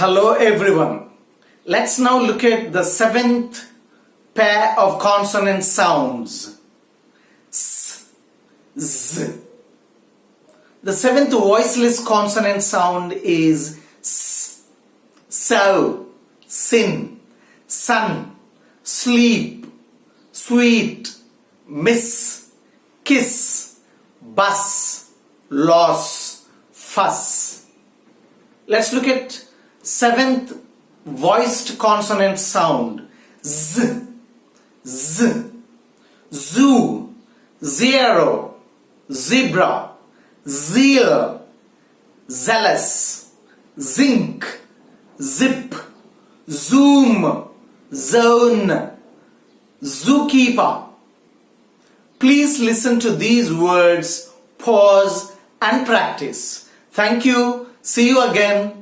Hello everyone. Let's now look at the seventh pair of consonant sounds. S, Z. The seventh voiceless consonant sound is S. So, sin, sun, sleep, sweet, miss, kiss, bus, loss, fuss. Let's look at seventh voiced consonant sound. Z, Z, zoo, zero, zebra, zeal, zealous, zinc, zip, zoom, zone, zookeeper. Please listen to these words, pause and practice. Thank you. See you again.